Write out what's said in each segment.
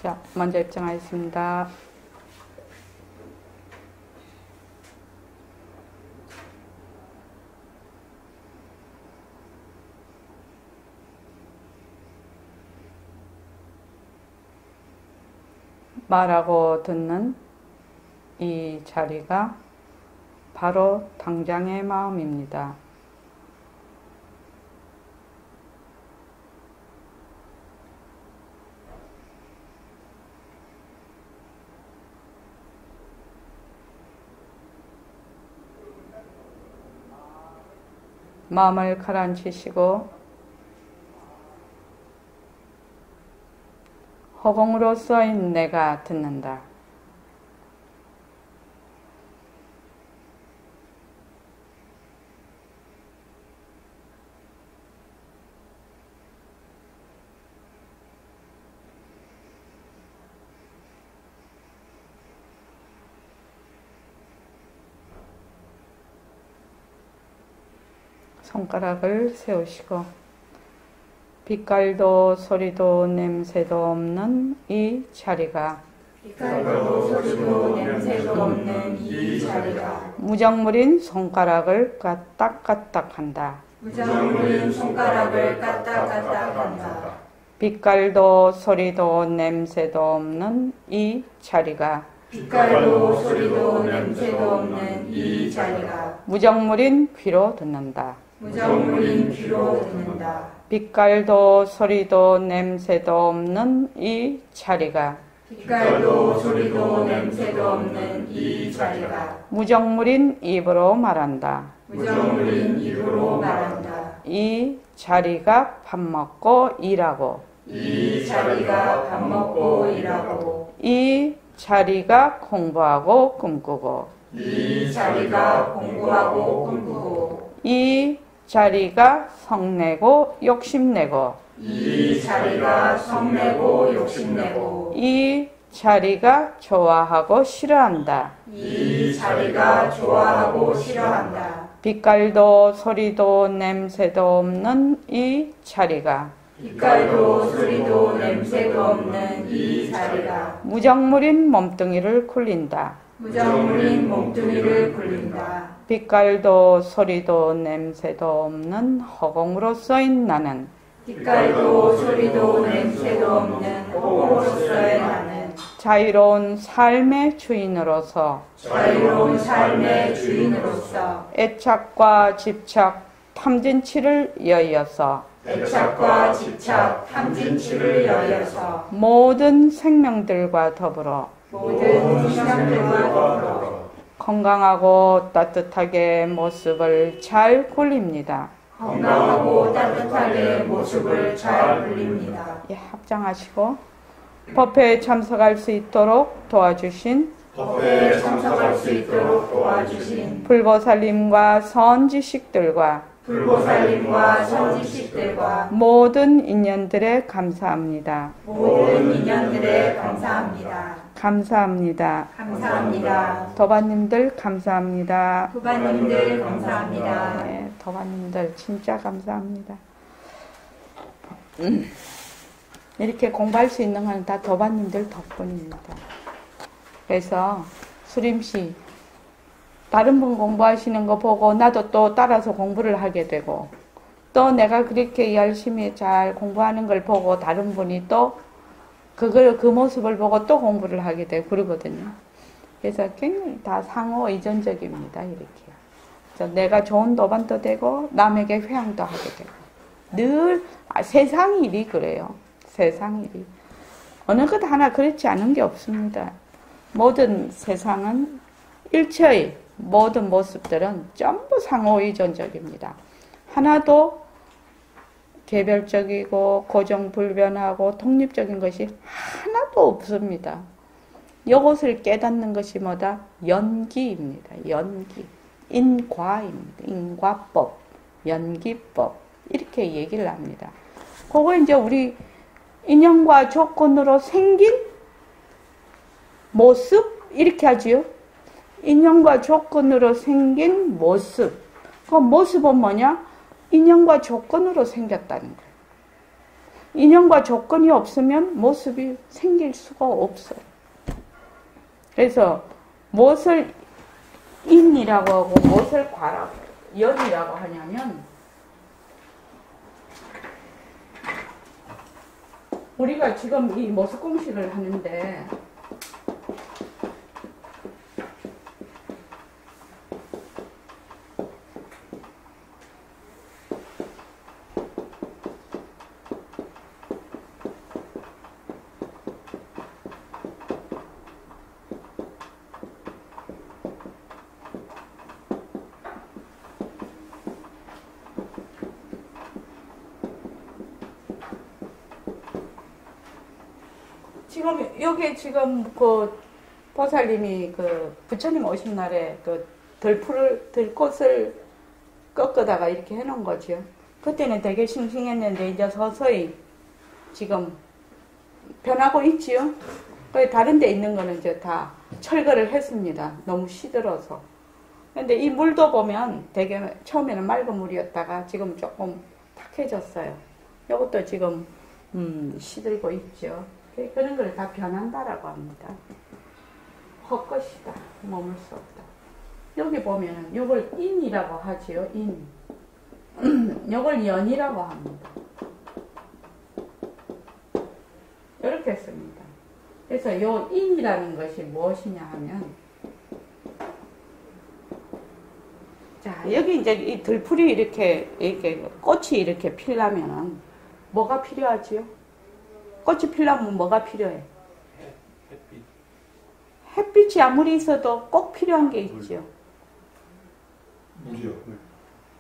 자, 먼저 입장하겠습니다. 말하고 듣는 이 자리가 바로 당장의 마음입니다. 마음을 가라앉히시고 허공으로 써인 내가 듣는다. 손가락을 세우시고 빛깔도 소리도 냄새도 없는 이 자리가 빛깔도 소리도 냄새도 없는 이 자리가 무정물인 손가락을 까딱까딱한다. 무정물인 손가락을 까딱까딱한다. 빛깔도 소리도 냄새도 없는 이 자리가 빛깔도 소리도 냄새도 없는 이 자리가 무정물인 귀로 듣는다. 무정물인 귀로 듣는다. 빛깔도 소리도 냄새도 없는 이 자리가 빛깔도 소리도 냄새도 없는 이 자리가 무정물인 입으로 말한다. 무정물인 입으로 말한다. 이 자리가 밥 먹고 일하고 이 자리가 밥 먹고 일하고 이 자리가 공부하고 꿈꾸고 이 자리가 공부하고 꿈꾸고 이 자리가 성내고 욕심내고 이 자리가 성내고 욕심내고 이 자리가 좋아하고 싫어한다. 이 자리가 좋아하고 싫어한다. 빛깔도 소리도 냄새도 없는 이 자리가 빛깔도 소리도 냄새도 없는 이 자리가 무정물인 몸뚱이를 굴린다. 무정물인 몸뚱이를 굴린다. 빛깔도 소리도 냄새도 없는 허공으로 써인 나는 빛깔도 소리도 냄새도 없는 허공으로서의 나는 자유로운 삶의 주인으로서 자유로운 삶의 주인으로서 애착과 집착, 탐진치를 여의어서 애착과 집착, 탐진치를 여여서 모든 생명들과 더불어 모든 생명들과 더불어 건강하고 따뜻하게 모습을 잘 굴립니다. 건강하고 따뜻하게 모습을 잘 굴립니다. 예, 합장하시고 법회에 참석할 수 있도록 도와주신 법회에 참석할 수 있도록 도와주신 불보살님과 선지식들과 불보살님과 선지식들과 모든 인연들에 감사합니다. 모든 인연들에 감사합니다. 감사합니다. 감사합니다. 도반님들 감사합니다. 후반님들 감사합니다. 네, 도반님들 진짜 감사합니다. 이렇게 공부할 수 있는 건 다 도반님들 덕분입니다. 그래서 수림씨 다른 분 공부하시는 거 보고 나도 또 따라서 공부를 하게 되고 또 내가 그렇게 열심히 잘 공부하는 걸 보고 다른 분이 또 그 모습을 보고 또 공부를 하게 되고 그러거든요. 그래서 굉장히 다 상호 의존적입니다. 이렇게요. 그래서 내가 좋은 도반도 되고 남에게 회양도 하게 되고 늘 세상 일이 그래요. 세상 일이 어느 것 하나 그렇지 않은 게 없습니다. 모든 세상은 일체의 모든 모습들은 전부 상호 의존적입니다. 하나도 개별적이고 고정불변하고 독립적인 것이 하나도 없습니다. 이것을 깨닫는 것이 뭐다? 연기입니다. 연기. 인과입니다. 인과법, 연기법 이렇게 얘기를 합니다. 그거 이제 우리 인연과 조건으로 생긴 모습 이렇게 하지요. 인연과 조건으로 생긴 모습. 그 모습은 뭐냐? 인연과 조건으로 생겼다는 거예요. 인연과 조건이 없으면 모습이 생길 수가 없어요. 그래서 무엇을 인이라고 하고 무엇을 과라고 연이라고 하냐면 우리가 지금 이 모습 공식을 하는데 지금 여기 지금 그 보살님이 그 부처님 오신 날에 그 들꽃을 꺾어다가 이렇게 해놓은 거죠. 그때는 되게 싱싱했는데 이제 서서히 지금 변하고 있지요. 다른 데 있는 거는 이제 다 철거를 했습니다. 너무 시들어서. 근데 이 물도 보면 되게 처음에는 맑은 물이었다가 지금 조금 탁해졌어요. 이것도 지금 시들고 있죠. 그런 걸 다 변한다라고 합니다. 헛것이다. 머물 수 없다. 여기 보면은 이걸 인이라고 하지요. 인. 이걸 연이라고 합니다. 이렇게 씁니다. 그래서 요 인이라는 것이 무엇이냐 하면 자, 여기 이제 이 들풀이 이렇게 꽃이 이렇게 피려면은 뭐가 필요하지요? 꽃이 피려면 뭐가 필요해? 햇빛이 아무리 있어도 꼭 필요한 게 있죠. 물이요.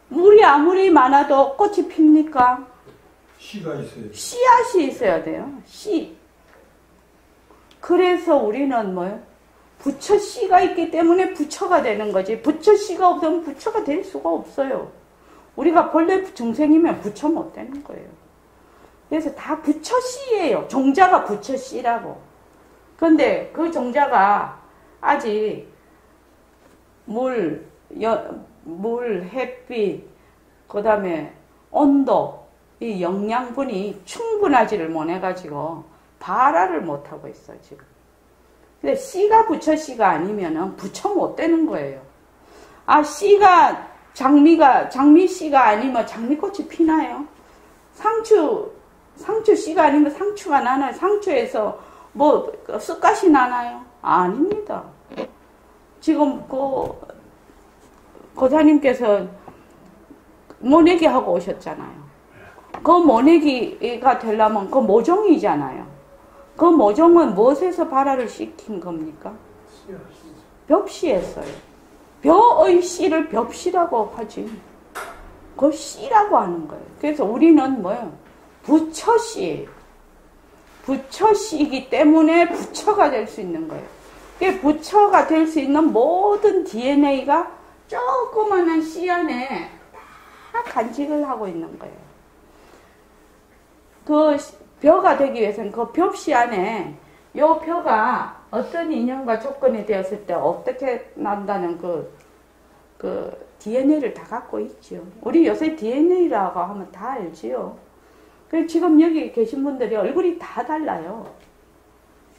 물이 아무리 많아도 꽃이 핍니까? 씨가 있어요. 씨앗이 있어야 돼요. 씨. 그래서 우리는 뭐예요? 부처 씨가 있기 때문에 부처가 되는 거지. 부처 씨가 없으면 부처가 될 수가 없어요. 우리가 본래 중생이면 부처 못 되는 거예요. 그래서 다 부처 씨예요. 종자가 부처 씨라고. 그런데 그 종자가 아직 물, 햇빛, 그 다음에 온도, 이 영양분이 충분하지를 못해가지고 발화를 못하고 있어요, 지금. 근데 씨가 부처 씨가 아니면은 부처 못 되는 거예요. 아, 씨가 장미 씨가 아니면 장미꽃이 피나요? 상추 씨가 아니면 상추가 나나요? 상추에서 뭐 쑥갓이 나나요? 아닙니다. 지금 고사님께서 모내기 하고 오셨잖아요. 그 모내기가 되려면 그 모종이잖아요. 그 모종은 무엇에서 발화를 시킨 겁니까? 벽씨였어요. 벼의 씨를 벽씨라고 하지. 그 씨라고 하는 거예요. 그래서 우리는 뭐예요? 부처씨예요. 부처씨이기 때문에 부처가 될 수 있는 거예요. 부처가 될 수 있는 모든 DNA가 조그마한 씨 안에 다 간직을 하고 있는 거예요. 그 벼가 되기 위해서는 그 벽씨 안에 요 벼가 어떤 인연과 조건이 되었을 때 어떻게 난다는 그 DNA를 다 갖고 있죠. 우리 요새 DNA라고 하면 다 알지요. 그래서 지금 여기 계신 분들이 얼굴이 다 달라요.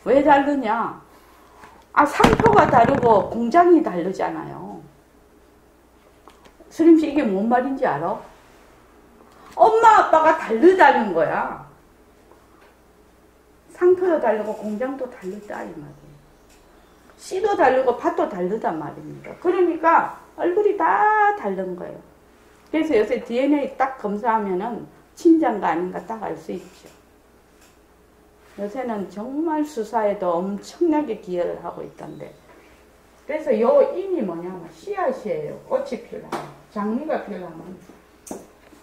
왜 다르냐? 아, 상표가 다르고 공장이 다르잖아요. 스님씨 이게 뭔 말인지 알아? 엄마 아빠가 다르다는 거야. 상표도 다르고 공장도 다르다 이 말이에요. 씨도 다르고 밭도 다르단 말입니다. 그러니까 얼굴이 다 다른 거예요. 그래서 요새 DNA 딱 검사하면은 친자인가 아닌가 딱 알 수 있죠. 요새는 정말 수사에도 엄청나게 기여를 하고 있던데. 그래서 요 인이 뭐냐면 씨앗이에요. 꽃이 피려면, 장미가 피려면,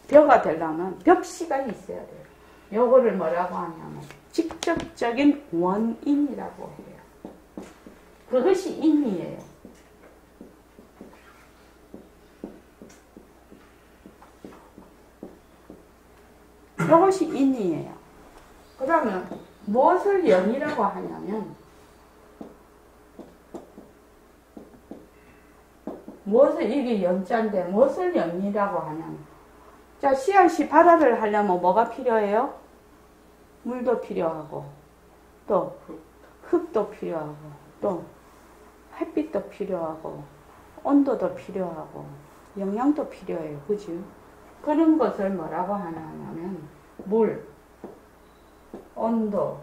벼가 되려면 벽씨가 있어야 돼요. 요거를 뭐라고 하냐면 직접적인 원인이라고 해요. 그것이 인이에요. 이것이 인이에요. 그 다음에 무엇을 연이라고 하냐면 무엇을 이게 연자인데 무엇을 연이라고 하냐면 자 씨앗이 발화를 하려면 뭐가 필요해요? 물도 필요하고, 또 흙도 필요하고, 또 햇빛도 필요하고, 온도도 필요하고, 영양도 필요해요. 그지? 그런 것을 뭐라고 하냐면, 물, 온도,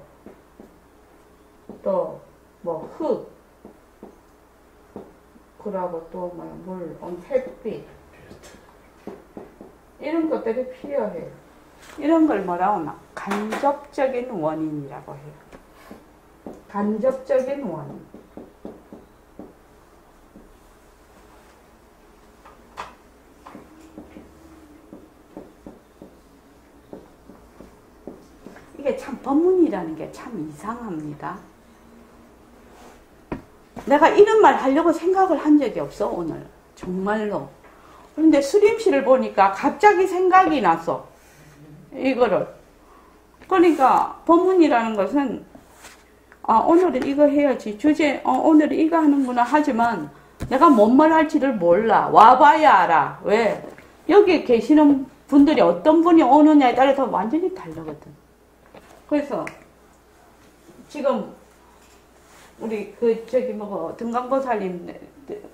또 뭐 흙, 그러고 또 뭐 물, 햇빛, 이런 것들이 필요해요. 이런 걸 뭐라고 하나? 간접적인 원인이라고 해요. 간접적인 원인. 이게 참 법문이라는 게 참 이상합니다. 내가 이런 말 하려고 생각을 한 적이 없어, 오늘. 정말로. 그런데 수림씨를 보니까 갑자기 생각이 났어. 이거를. 그러니까 법문이라는 것은 오늘은 이거 해야지. 주제 오늘은 이거 하는구나 하지만 내가 뭔 말 할지를 몰라. 와봐야 알아. 왜? 여기 계시는 분들이 어떤 분이 오느냐에 따라서 완전히 다르거든. 그래서 지금 우리 등강보살님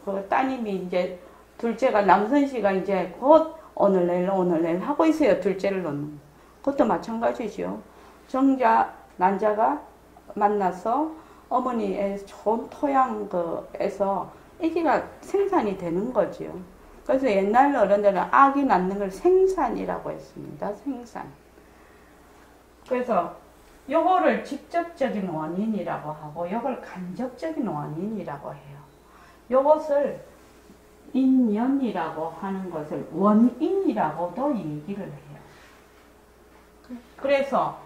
그 따님이 이제 둘째가 남선씨가 이제 곧 오늘 내일 하고 있어요. 둘째를 놓는. 그것도 마찬가지죠. 정자 난자가 만나서 어머니의 좋은 토양에서 아기가 생산이 되는 거지요. 그래서 옛날 어른들은 아기 낳는 걸 생산이라고 했습니다. 생산. 그래서 요거를 직접적인 원인이라고 하고 요걸 간접적인 원인이라고 해요. 요것을 인연이라고 하는 것을 원인이라고도 얘기를 해요. 그래서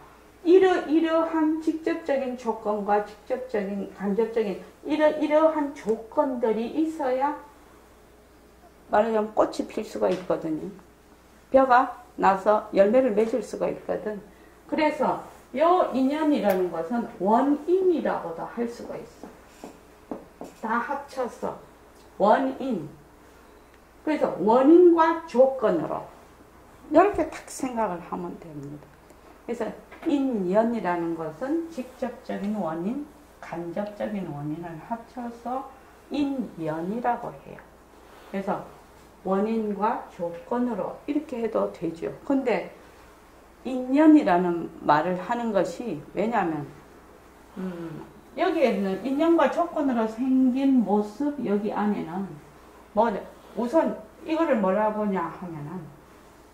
이러한 직접적인 조건과 간접적인 이러한 조건들이 있어야 말하자면 꽃이 필 수가 있거든요. 벼가 나서 열매를 맺을 수가 있거든. 그래서 요 인연이라는 것은 원인이라고도 할 수가 있어. 다 합쳐서 원인. 그래서 원인과 조건으로 이렇게 딱 생각을 하면 됩니다. 그래서 인연이라는 것은 직접적인 원인, 간접적인 원인을 합쳐서 인연이라고 해요. 그래서 원인과 조건으로 이렇게 해도 되죠. 근데 인연이라는 말을 하는 것이 왜냐하면 여기에는 인연과 조건으로 생긴 모습 여기 안에는 우선 이거를 뭐라고 하냐 하면은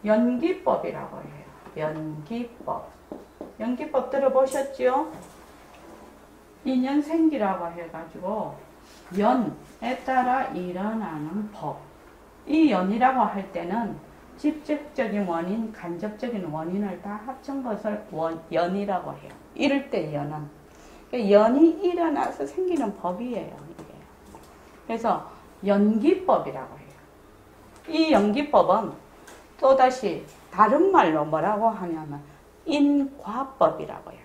연기법이라고 해요. 연기법 들어보셨죠? 인연생기라고 해가지고 연에 따라 일어나는 법. 이 연이라고 할 때는 직접적인 원인, 간접적인 원인을 다 합친 것을 연이라고 해요. 이럴 때 연은. 연이 일어나서 생기는 법이에요. 이게. 그래서 연기법이라고 해요. 이 연기법은 또다시 다른 말로 뭐라고 하냐면 인과법이라고 해요.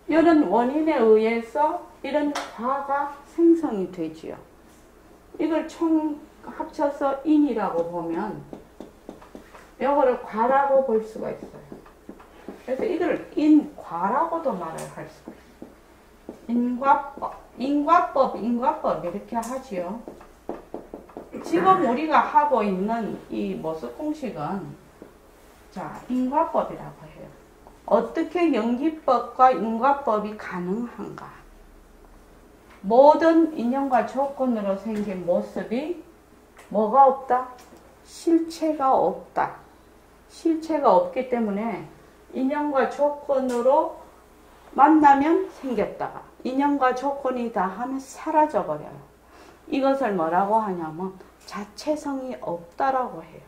이런 원인에 의해서 이런 과가 생성이 되지요. 이걸 총 합쳐서 인이라고 보면 이거를 과라고 볼 수가 있어요. 그래서 이걸 인과라고도 말을 할 수가 있어요. 인과법 이렇게 하지요. 지금 우리가 하고 있는 이 모습 공식은 인과법이라고 해요. 어떻게 연기법과 인과법이 가능한가? 모든 인연과 조건으로 생긴 모습이 뭐가 없다? 실체가 없다. 실체가 없기 때문에 인연과 조건으로 만나면 생겼다가 인연과 조건이 다 하면 사라져버려요. 이것을 뭐라고 하냐면 자체성이 없다라고 해요.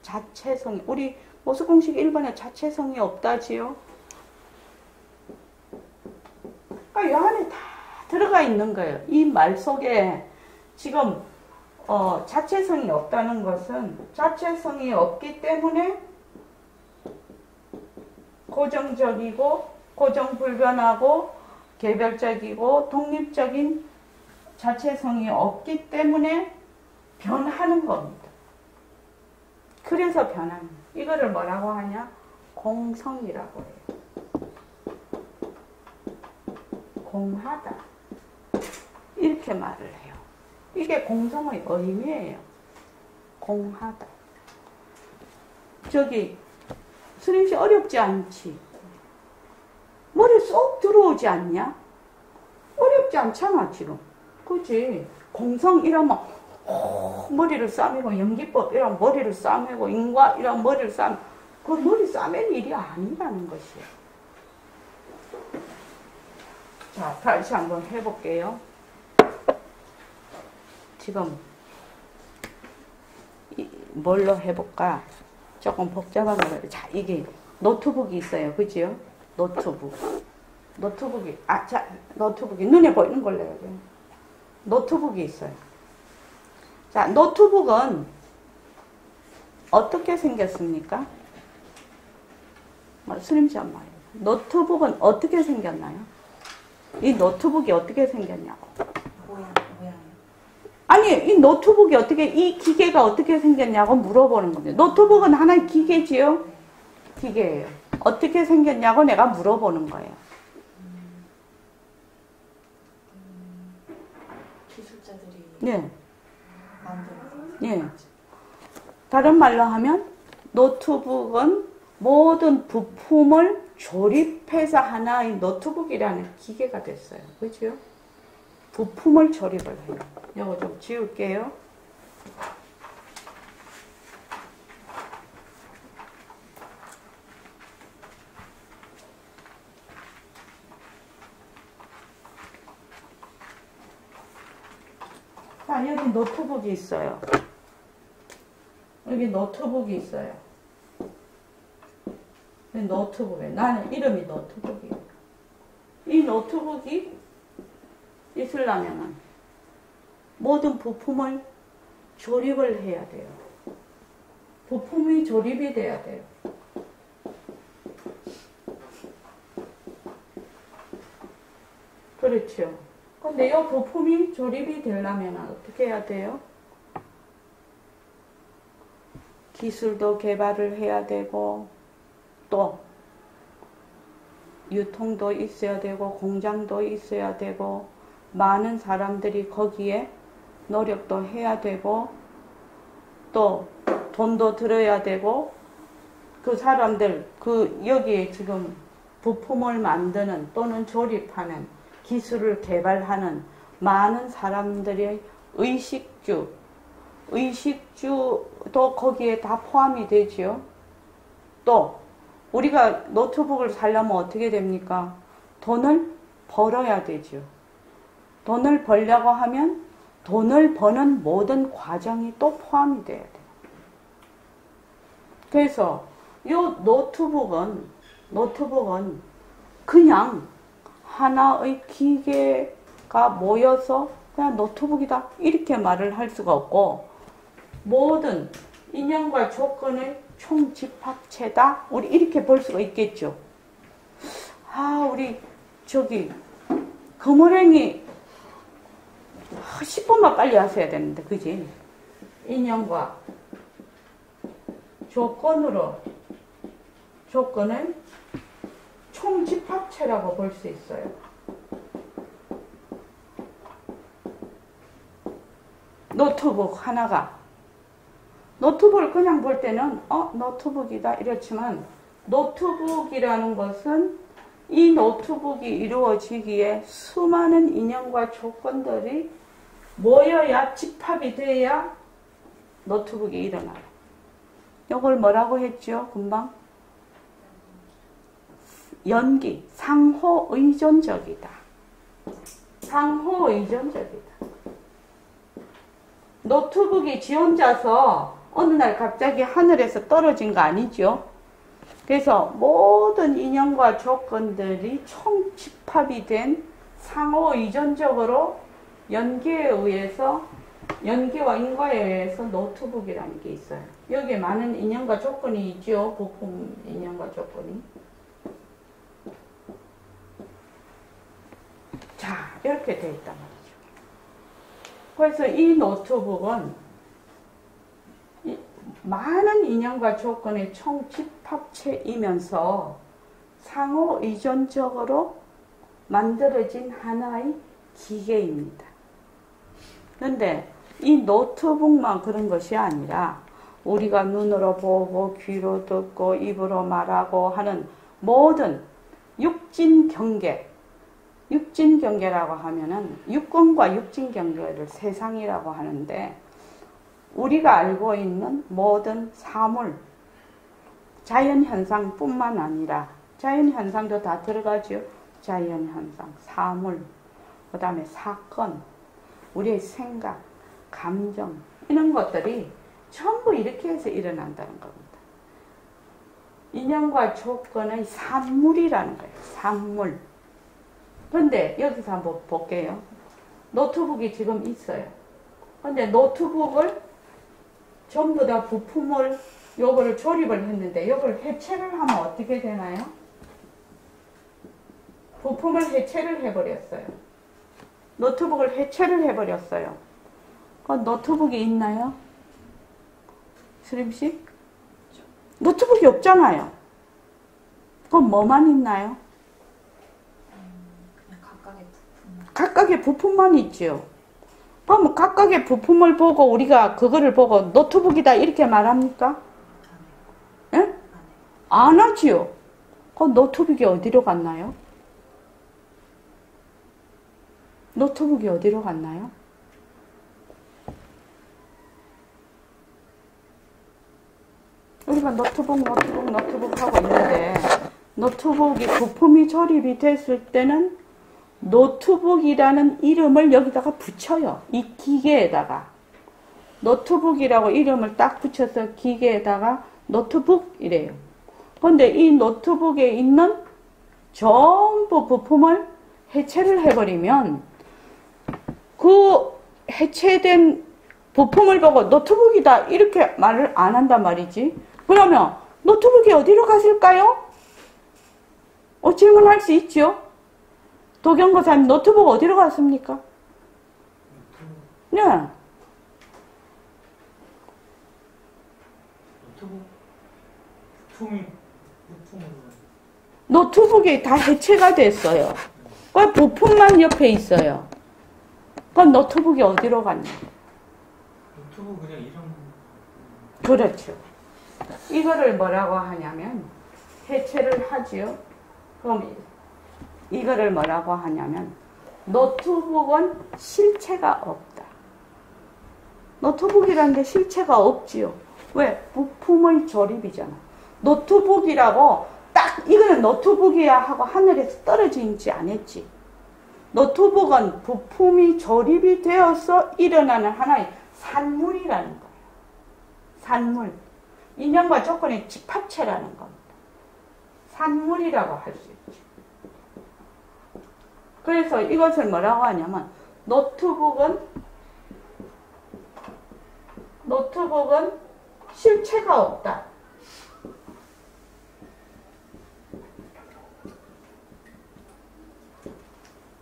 자체성이. 우리 모수공식 1번에 자체성이 없다지요. 그러니까 이 안에 다 들어가 있는 거예요. 이 말 속에 지금 자체성이 없다는 것은 자체성이 없기 때문에 고정적이고 고정불변하고 개별적이고 독립적인 자체성이 없기 때문에 변하는 겁니다. 그래서 변합니다. 이거를 뭐라고 하냐? 공성이라고 해요. 공하다. 이렇게 말을 해요. 이게 공성의 의미예요. 공하다. 저기 스님씨 어렵지 않지? 머리 쏙 들어오지 않냐? 어렵지 않잖아 지금. 그치? 공성 이러면 머리를 싸매고, 연기법 이러면 머리를 싸매고, 인과 이러면 머리를 싸매고, 그 머리 싸맨 일이 아니라는 것이에요. 자, 다시 한번 해볼게요. 지금 뭘로 해볼까? 조금 복잡한 거예요. 자, 이게 노트북이 있어요. 그지요? 노트북이. 노트북이 눈에 보이는 걸로 해야 돼요. 노트북이 있어요. 자, 노트북은 어떻게 생겼습니까? 스님씨 엄마예요. 노트북은 어떻게 생겼나요? 이 노트북이 어떻게 생겼냐고. 모양. 아니, 이 노트북이 어떻게, 이 기계가 어떻게 생겼냐고 물어보는 겁니다. 노트북은 하나의 기계지요? 기계예요. 어떻게 생겼냐고 내가 물어보는 거예요. 기술자들이 네. 만들어서. 예. 다른 말로 하면 노트북은 모든 부품을 조립해서 하나의 노트북이라는 기계가 됐어요. 그죠? 부품을 조립을 해요. 이거 좀 지울게요. 자, 여기 노트북이 있어요. 여기 노트북이 있어요. 노트북에 나는 이름이 노트북이에요. 이 노트북이 있으려면 모든 부품을 조립을 해야 돼요. 부품이 조립이 돼야 돼요. 그렇죠. 근데 이 부품이 조립이 되려면 어떻게 해야 돼요? 기술도 개발을 해야 되고, 또 유통도 있어야 되고, 공장도 있어야 되고, 많은 사람들이 거기에 노력도 해야 되고, 또 돈도 들어야 되고, 그 사람들, 여기에 지금 부품을 만드는 또는 조립하는 기술을 개발하는 많은 사람들의 의식주도 거기에 다 포함이 되지요. 또 우리가 노트북을 사려면 어떻게 됩니까? 돈을 벌어야 되죠. 돈을 벌려고 하면 돈을 버는 모든 과정이 또 포함이 돼야 돼요. 그래서 이 노트북은 그냥 하나의 기계가 모여서 그냥 노트북이다 이렇게 말을 할 수가 없고, 모든 인연과 조건의 총집합체다 우리 이렇게 볼 수가 있겠죠. 우리 저기 금호랭이 10분만 빨리 왔어야 되는데, 그지? 인연과 조건의 총집합체라고 볼 수 있어요. 노트북 하나가, 노트북을 그냥 볼 때는 노트북이다 이렇지만, 노트북이라는 것은 이 노트북이 이루어지기에 수많은 인연과 조건들이 모여야, 집합이 돼야 노트북이 일어나요. 이걸 뭐라고 했죠? 금방? 연기, 상호의존적이다. 상호의존적이다. 노트북이 지 혼자서 어느 날 갑자기 하늘에서 떨어진 거 아니죠? 그래서 모든 인연과 조건들이 총집합이 된 상호의존적으로 연기에 의해서, 연기와 인과에 의해서 노트북이라는 게 있어요. 여기에 많은 인연과 조건이 있죠. 부품 인연과 조건이. 자, 이렇게 되어 있단 말이죠. 그래서 이 노트북은 많은 인연과 조건의 총집합 집합체이면서 상호 의존적으로 만들어진 하나의 기계입니다. 그런데 이 노트북만 그런 것이 아니라 우리가 눈으로 보고 귀로 듣고 입으로 말하고 하는 모든 육진경계라고 하면은 육권과 육진경계를 세상이라고 하는데, 우리가 알고 있는 모든 사물, 자연현상뿐만 아니라, 자연현상도 다 들어가죠. 자연현상, 사물, 그 다음에 사건, 우리의 생각, 감정, 이런 것들이 전부 이렇게 해서 일어난다는 겁니다. 인연과 조건의 산물이라는 거예요. 산물. 그런데 여기서 한번 볼게요. 노트북이 지금 있어요. 근데 노트북을 전부 다 부품을 요거를 조립을 했는데 요걸 해체를 하면 어떻게 되나요? 부품을 해체를 해버렸어요. 노트북을 해체를 해버렸어요. 그럼 노트북이 있나요? 수림씨? 노트북이 없잖아요. 그럼 뭐만 있나요? 그냥 각각의 부품만 있죠. 그럼 각각의 부품을 보고 우리가 그거를 보고 노트북이다 이렇게 말합니까? 예? 안 하지요. 그럼 노트북이 어디로 갔나요? 노트북이 어디로 갔나요? 우리가 노트북 하고 있는데, 노트북이 부품이 조립이 됐을 때는 노트북이라는 이름을 여기다가 붙여요. 이 기계에다가. 노트북이라고 이름을 딱 붙여서 기계에다가 노트북이래요. 그런데 이 노트북에 있는 전부 부품을 해체를 해버리면 그 해체된 부품을 보고 노트북이다 이렇게 말을 안 한단 말이지. 그러면 노트북이 어디로 갔을까요? 질문할 수 있죠. 도경고사님, 노트북 어디로 갔습니까? 네. 노트북이 다 해체가 됐어요. 그 부품만 옆에 있어요. 그럼 노트북이 어디로 갔냐? 노트북 그냥 이름. 그렇죠. 이거를 뭐라고 하냐면 해체를 하지요. 그럼 이거를 뭐라고 하냐면 노트북은 실체가 없다. 노트북이라는 게 실체가 없지요. 왜? 부품의 조립이잖아. 노트북이라고 딱 이거는 노트북이야 하고 하늘에서 떨어지지 않았지. 노트북은 부품이 조립이 되어서 일어나는 하나의 산물이라는 거예요. 산물. 인연과 조건의 집합체라는 겁니다. 산물이라고 할 수 있지. 그래서 이것을 뭐라고 하냐면 노트북은 실체가 없다.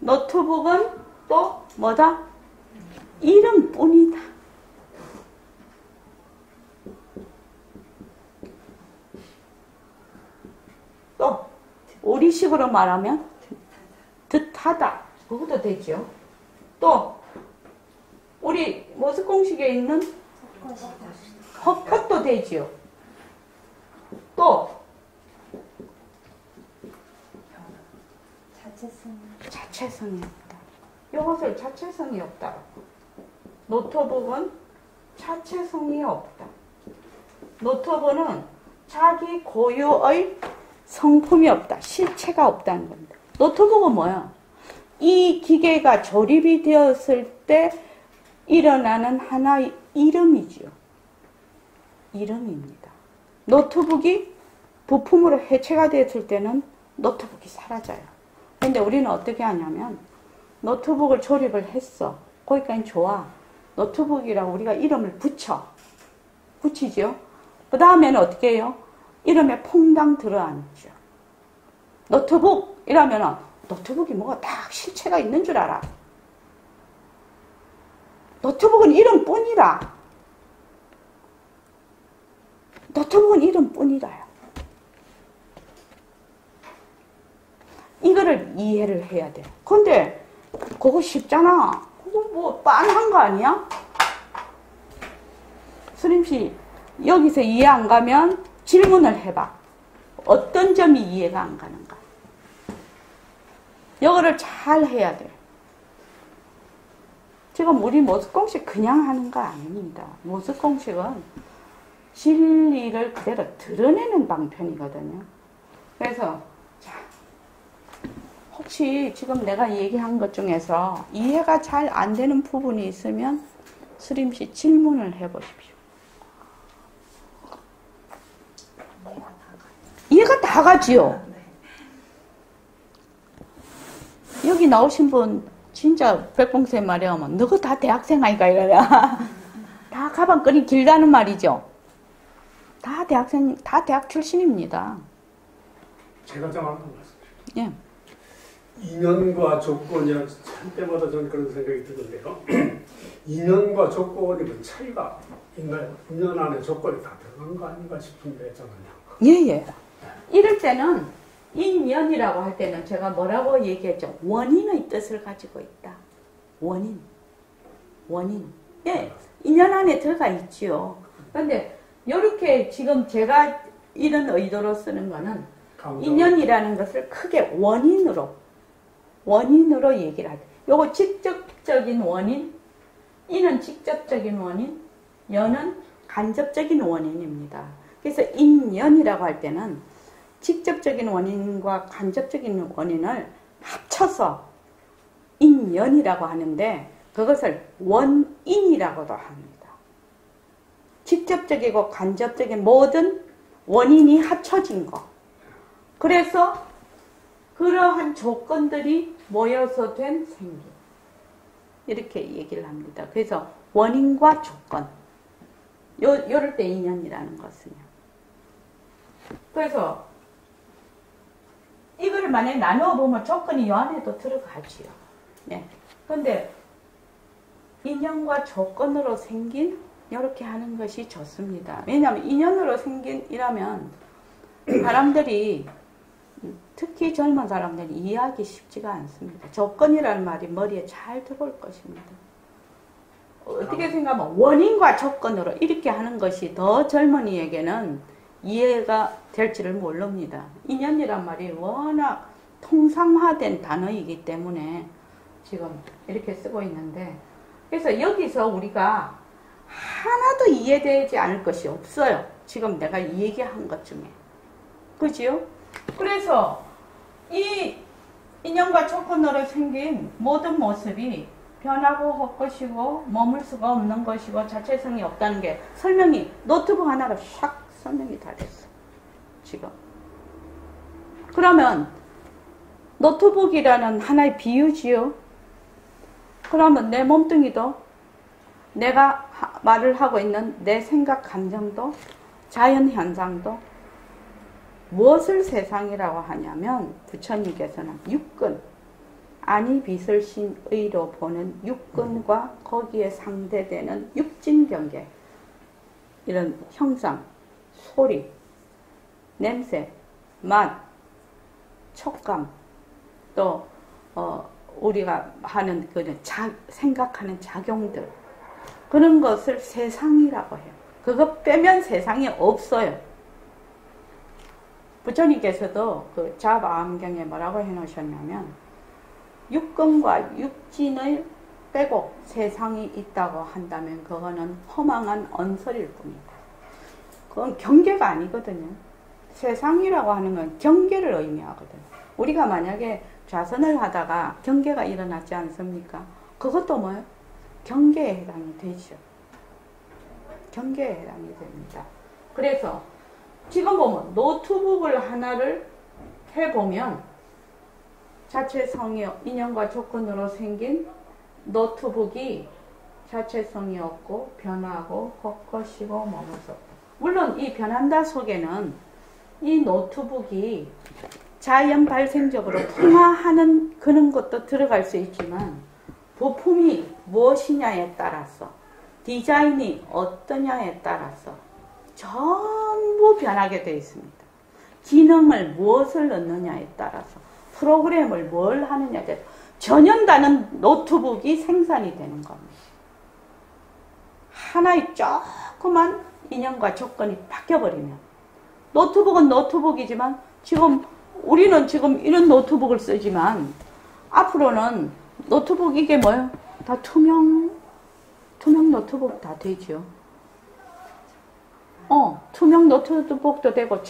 노트북은 또 뭐다? 이름뿐이다. 또 우리식으로 말하면 듯하다. 그것도 되죠. 또 우리 모습공식에 있는 헛것도 되지요. 또 자체성이 없다. 이것을 자체성이 없다. 노트북은 자체성이 없다. 노트북은 자기 고유의 성품이 없다. 실체가 없다는 겁니다. 노트북은 뭐야? 이 기계가 조립이 되었을 때 일어나는 하나의 이름이지요. 이름입니다. 노트북이 부품으로 해체가 되었을 때는 노트북이 사라져요. 근데 우리는 어떻게 하냐면 노트북을 조립을 했어. 거기까지 좋아. 노트북이라고 우리가 이름을 붙이죠. 그 다음에는 어떻게 해요? 이름에 퐁당 들어앉죠. 노트북 이라면 노트북이 뭐가 딱 실체가 있는 줄 알아. 노트북은 이름뿐이라. 노트북은 이름뿐이라요. 이거를 이해를 해야 돼. 근데 그거 쉽잖아. 그거 뭐 빤한 거 아니야? 수림씨 여기서 이해 안 가면 질문을 해봐. 어떤 점이 이해가 안 가는가? 이거를 잘 해야 돼. 지금 우리 모습공식 그냥 하는 거 아닙니다. 모습공식은 진리를 그대로 드러내는 방편이거든요. 그래서 자, 혹시 지금 내가 얘기한 것 중에서 이해가 잘 안 되는 부분이 있으면 수림씨 질문을 해보십시오. 이해가 다 가지요. 여기 나오신 분 진짜 백봉쌤 말에 하면 너가 다 대학생 아이가 이러냐. 다 가방끈이 길다는 말이죠. 다 대학생, 다 대학 출신입니다. 제가 좀 한번 말씀드릴게요. 예. 인연과 조건이 할 때마다 저는 그런 생각이 드는데요. 인연과 조건이 그 차이가 있나요? 인연 안에 조건이 다 들어간 거 아닌가 싶은데 저는요. 예예. 이럴 때는 인연이라고 할 때는 제가 뭐라고 얘기했죠? 원인의 뜻을 가지고 있다. 원인. 예, 인연 안에 들어가 있지요. 그런데 이렇게 지금 제가 이런 의도로 쓰는 거는 인연이라는 것을 크게 원인으로 얘기를 하죠. 요거 직접적인 원인, 이는 직접적인 원인, 연은 간접적인 원인입니다. 그래서 인연이라고 할 때는 직접적인 원인과 간접적인 원인을 합쳐서 인연이라고 하는데 그것을 원인이라고도 합니다. 직접적이고 간접적인 모든 원인이 합쳐진 거. 그래서 그러한 조건들이 모여서 된 생김. 이렇게 얘기를 합니다. 그래서 원인과 조건. 요럴 때 인연이라는 것은요. 그래서 이거를 만약에 나누어 보면 조건이 요 안에도 들어가지요. 네. 근데 인연과 조건으로 생긴 이렇게 하는 것이 좋습니다. 왜냐하면 인연으로 생긴 이라면 사람들이 특히 젊은 사람들이 이해하기 쉽지가 않습니다. 조건이라는 말이 머리에 잘 들어올 것입니다. 어떻게 생각하면 원인과 조건으로 이렇게 하는 것이 더 젊은이에게는 이해가 될지를 모릅니다. 인연이란 말이 워낙 통상화된 단어이기 때문에 지금 이렇게 쓰고 있는데 그래서 여기서 우리가 하나도 이해되지 않을 것이 없어요. 지금 내가 얘기한 것 중에. 그지요? 그래서 이 인연과 조건으로 생긴 모든 모습이 변하고 헛것이고 머물 수가 없는 것이고 자체성이 없다는 게 설명이 노트북 하나로 샥 설명이 다 됐어. 지금. 그러면 노트북이라는 하나의 비유지요. 그러면 내 몸뚱이도 내가 말을 하고 있는 내 생각 감정도 자연현상도 무엇을 세상이라고 하냐면 부처님께서는 육근 아니 빛을 신 의로 보는 육근과 거기에 상대되는 육진경계 이런 형상, 소리, 냄새, 맛, 촉감 또 우리가 하는 생각하는 작용들 그런 것을 세상이라고 해요. 그거 빼면 세상이 없어요. 부처님께서도 그 자바암경에 뭐라고 해놓으셨냐면 육근과 육진을 빼고 세상이 있다고 한다면 그거는 허망한 언설일 뿐이다. 그건 경계가 아니거든요. 세상이라고 하는 건 경계를 의미하거든요. 우리가 만약에 좌선을 하다가 경계가 일어나지 않습니까? 그것도 뭐예요? 경계에 해당이 되죠. 경계에 해당이 됩니다. 그래서 지금 보면 노트북을 하나를 해보면 자체성이 인연과 조건으로 생긴 노트북이 자체성이 없고 변하고 헛것이고 머물서 물론 이 변한다 속에는 이 노트북이 자연 발생적으로 통화하는 그런 것도 들어갈 수 있지만 부품이 무엇이냐에 따라서 디자인이 어떠냐에 따라서 전부 변하게 되어 있습니다. 기능을 무엇을 넣느냐에 따라서 프로그램을 뭘 하느냐에 전현다는 노트북이 생산이 되는 겁니다. 하나의 조그만 인연과 조건이 바뀌어버리면 노트북은 노트북이지만 지금 우리는 지금 이런 노트북을 쓰지만 앞으로는 노트북 이게 뭐예요? 다 투명 노트북 다 되죠. 투명 노트북도 되고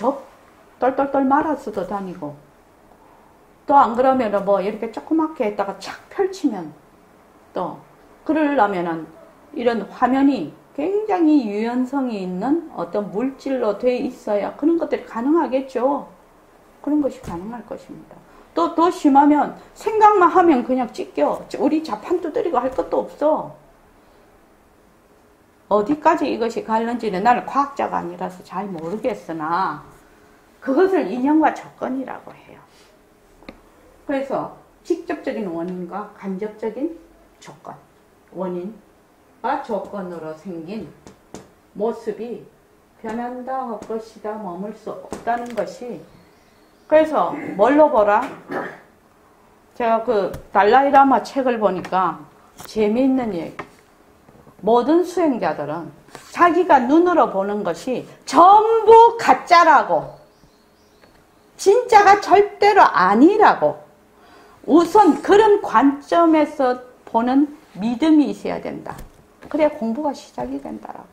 똘똘똘 말아서도 다니고 또 안 그러면은 뭐 이렇게 조그맣게 했다가 착 펼치면 또 그러려면은 이런 화면이 굉장히 유연성이 있는 어떤 물질로 돼 있어야 그런 것들이 가능하겠죠. 그런 것이 가능할 것입니다. 또 더 심하면 생각만 하면 그냥 찢겨. 우리 자판 두드리고 할 것도 없어. 어디까지 이것이 갈는지는 나는 과학자가 아니라서 잘 모르겠으나 그것을 인연과 조건이라고 해요. 그래서 직접적인 원인과 간접적인 조건, 원인과 조건으로 생긴 모습이 변한다 할 것이다 머물 수 없다는 것이 그래서 뭘로 보라? 제가 그 달라이라마 책을 보니까 재미있는 얘기. 모든 수행자들은 자기가 눈으로 보는 것이 전부 가짜라고 진짜가 절대로 아니라고 우선 그런 관점에서 보는 믿음이 있어야 된다. 그래야 공부가 시작이 된다라고.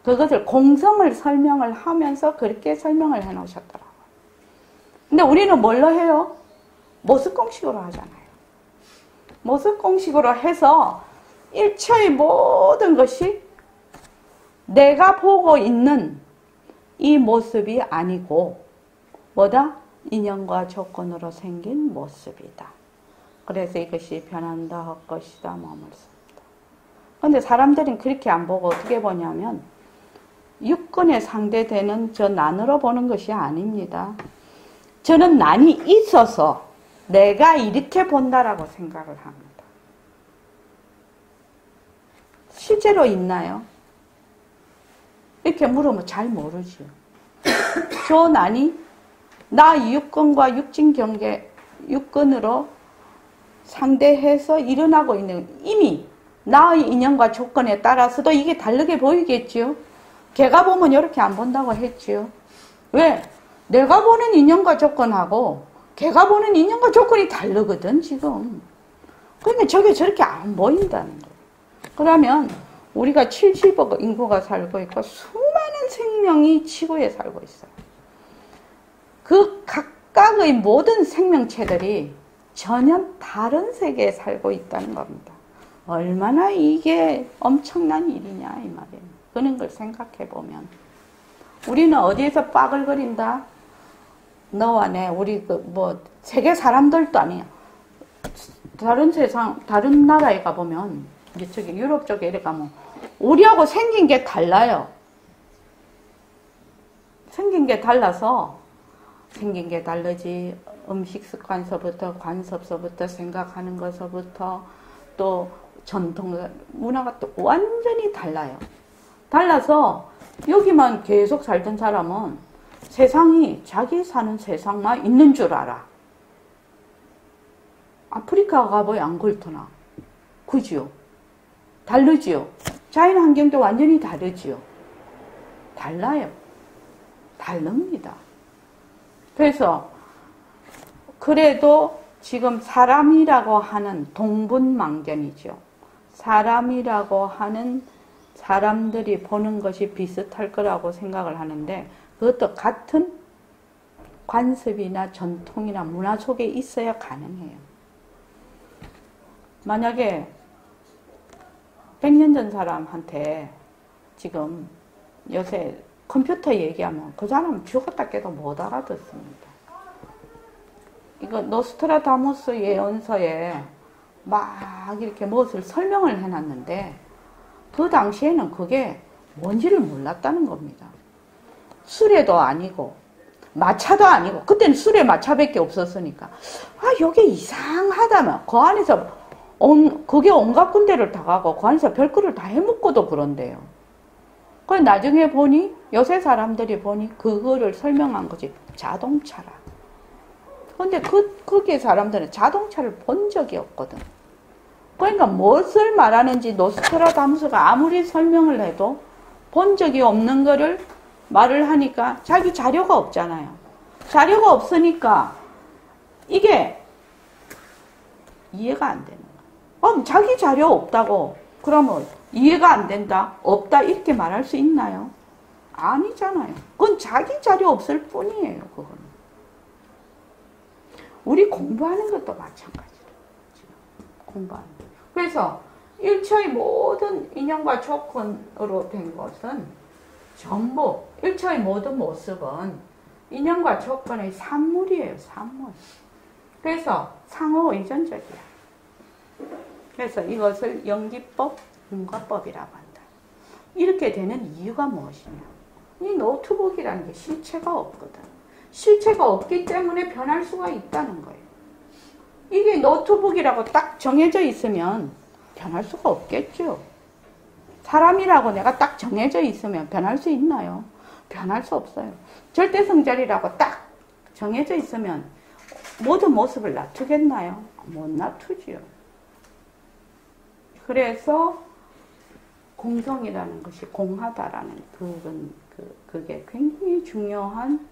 그것을 공성을 설명을 하면서 그렇게 설명을 해 놓으셨더라고요. 근데 우리는 뭘로 해요? 모습공식으로 하잖아요. 모습공식으로 해서 일체의 모든 것이 내가 보고 있는 이 모습이 아니고 뭐다? 인연과 조건으로 생긴 모습이다. 그래서 이것이 변한다 할 것이다 머물 수 없다. 그런데 사람들은 그렇게 안 보고 어떻게 보냐면 육근에 상대되는 저 난으로 보는 것이 아닙니다. 저는 난이 있어서 내가 이렇게 본다라고 생각을 합니다. 실제로 있나요? 이렇게 물으면 잘 모르죠. 저 난이 나 육근과 육진경계, 육근으로 상대해서 일어나고 있는 이미 나의 인연과 조건에 따라서도 이게 다르게 보이겠지요. 걔가 보면 이렇게 안 본다고 했지요. 왜? 내가 보는 인연과 조건하고 걔가 보는 인연과 조건이 다르거든 지금. 그러니까 저게 저렇게 안 보인다는 거예요. 그러면 우리가 70억 인구가 살고 있고 수많은 생명이 지구에 살고 있어요. 그 각각의 모든 생명체들이 전혀 다른 세계에 살고 있다는 겁니다. 얼마나 이게 엄청난 일이냐 이 말이에요. 그런 걸 생각해 보면 우리는 어디에서 빠글거린다? 너와 내 우리 그 뭐 세계 사람들도 아니야. 다른 세상 다른 나라에 가 보면 이제 저기 유럽 쪽에 이래 가면 우리하고 생긴 게 달라요. 생긴 게 달라서 생긴 게 다르지. 음식 습관서부터 관습서부터 생각하는 것서부터 또 전통 문화가 또 완전히 달라요. 달라서 여기만 계속 살던 사람은 세상이 자기 사는 세상만 있는 줄 알아. 아프리카 가봐야 안 그렇더나. 그지요? 다르지요? 자연 환경도 완전히 다르지요? 달라요. 다릅니다. 그래서 그래도 지금 사람이라고 하는 동분망견이죠. 사람이라고 하는 사람들이 보는 것이 비슷할 거라고 생각을 하는데 그것도 같은 관습이나 전통이나 문화 속에 있어야 가능해요. 만약에 100년 전 사람한테 지금 요새 컴퓨터 얘기하면 그 사람은 죽었다 깨도 못 알아듣습니다. 이거 노스트라다무스 예언서에 막 이렇게 무엇을 설명을 해놨는데 그 당시에는 그게 뭔지를 몰랐다는 겁니다. 수레도 아니고 마차도 아니고 그때는 수레 마차밖에 없었으니까 여기 이상하다면 그 안에서 그게 온갖 군데를 다 가고 그 안에서 별거를 다 해먹고도 그런데요. 그래서 나중에 보니 요새 사람들이 보니 그거를 설명한 거지 자동차라. 근데 거기에 사람들은 자동차를 본 적이 없거든. 그러니까 무엇을 말하는지 노스트라다무스가 아무리 설명을 해도 본 적이 없는 거를 말을 하니까 자기 자료가 없잖아요. 자료가 없으니까 이게 이해가 안 되는 거야. 자기 자료 없다고 그러면 이해가 안 된다, 없다 이렇게 말할 수 있나요? 아니잖아요. 그건 자기 자료 없을 뿐이에요. 그거는. 우리 공부하는 것도 마찬가지로 공부하는 거. 그래서 일처의 모든 인연과 조건으로 된 것은 전부 일처의 모든 모습은 인연과 조건의 산물이에요. 산물. 그래서 상호 의존적이야. 그래서 이것을 연기법, 인과법이라고 한다. 이렇게 되는 이유가 무엇이냐? 이 노트북이라는 게 실체가 없거든. 실체가 없기 때문에 변할 수가 있다는 거예요. 이게 노트북이라고 딱 정해져 있으면 변할 수가 없겠죠. 사람이라고 내가 딱 정해져 있으면 변할 수 있나요? 변할 수 없어요. 절대성절이라고 딱 정해져 있으면 모든 모습을 놔두겠나요? 못 놔두지요. 그래서 공성이라는 것이 공하다라는 그게 굉장히 중요한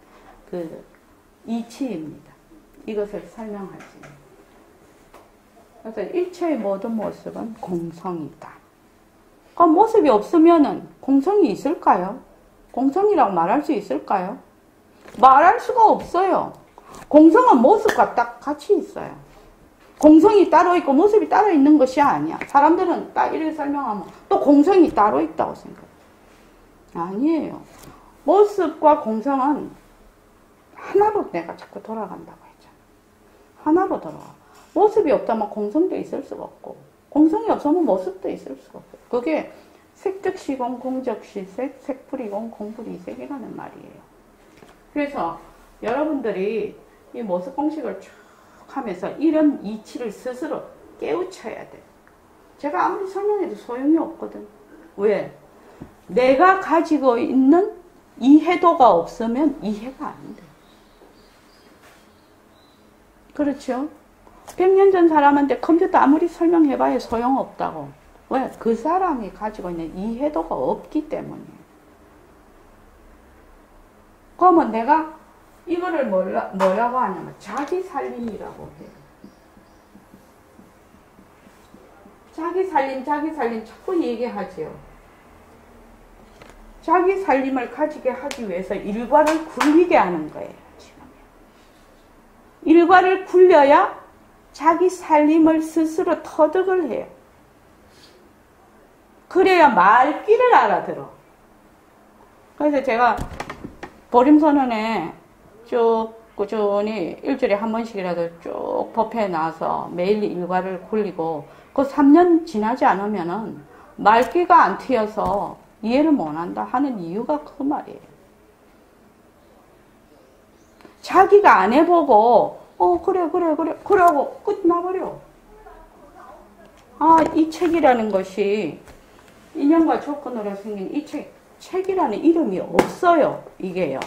이치입니다. 이것을 설명하지. 그래서 일체의 모든 모습은 공성이다. 그 모습이 없으면은 공성이 있을까요? 공성이라고 말할 수 있을까요? 말할 수가 없어요. 공성은 모습과 딱 같이 있어요. 공성이 따로 있고 모습이 따로 있는 것이 아니야. 사람들은 딱 이렇게 설명하면 또 공성이 따로 있다고 생각해요. 아니에요. 모습과 공성은 하나로 내가 자꾸 돌아간다고 했잖아. 하나로 돌아가. 모습이 없다면 공성도 있을 수가 없고, 공성이 없으면 모습도 있을 수가 없고. 그게 색즉시공, 공적시색, 색불이공, 공불이색이라는 말이에요. 그래서 여러분들이 이 모습 공식을 쭉 하면서 이런 이치를 스스로 깨우쳐야 돼요. 제가 아무리 설명해도 소용이 없거든. 왜? 내가 가지고 있는 이해도가 없으면 이해가 안 돼. 그렇죠? 100년 전 사람한테 컴퓨터 아무리 설명해봐야 소용없다고. 왜? 그 사람이 가지고 있는 이해도가 없기 때문이에요. 그러면 내가 이거를 뭐라고 하냐면 자기 살림이라고 해요. 자기 살림 자꾸 얘기하죠. 자기 살림을 가지게 하기 위해서 일과를 굴리게 하는 거예요. 지금. 일과를 굴려야 자기 살림을 스스로 터득을 해요. 그래야 말귀를 알아들어. 그래서 제가 보림선언에 쭉 꾸준히 일주일에 한 번씩이라도 쭉 법회에 나와서 매일 일과를 굴리고 그 3년 지나지 않으면은 말귀가 안 트여서 이해를 못한다 하는 이유가 그 말이에요. 자기가 안 해보고 그래 그러고 끝나버려. 이 책이라는 것이 인연과 조건으로 생긴 이 책이라는 이름이 없어요. 이게요.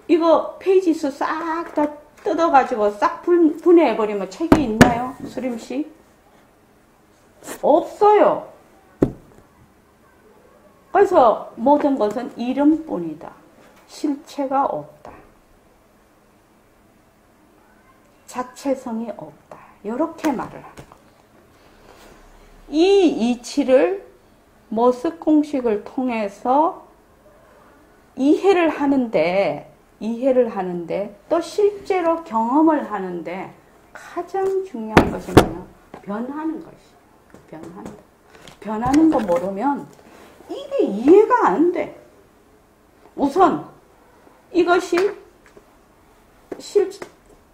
이거 페이지 수 싹 다 뜯어가지고 싹 분해해버리면 책이 있나요? 수림씨? 없어요. 그래서 모든 것은 이름뿐이다. 실체가 없다. 자체성이 없다. 이렇게 말을 하는 겁니다. 이 이치를 모습 공식을 통해서 이해를 하는데 또 실제로 경험을 하는데 가장 중요한 것이 뭐냐? 변하는 것이. 변한다. 변하는 거 모르면 이게 이해가 안 돼. 우선 이것이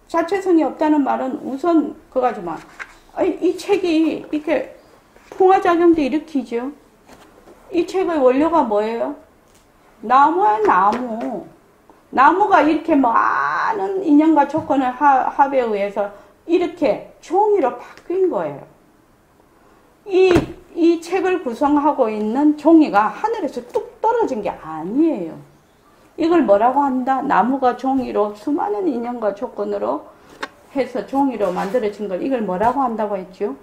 자체성이 없다는 말은 우선 그거지만 이 책이 이렇게 풍화작용도 일으키죠. 이 책의 원료가 뭐예요? 나무야, 나무. 나무가 이렇게 많은 인연과 조건을 합에 의해서 이렇게 종이로 바뀐 거예요. 이 책을 구성하고 있는 종이가 하늘에서 뚝 떨어진 게 아니에요. 이걸 뭐라고 한다? 나무가 종이로 수많은 인연과 조건으로 해서 종이로 만들어진 걸 이걸 뭐라고 한다고 했죠?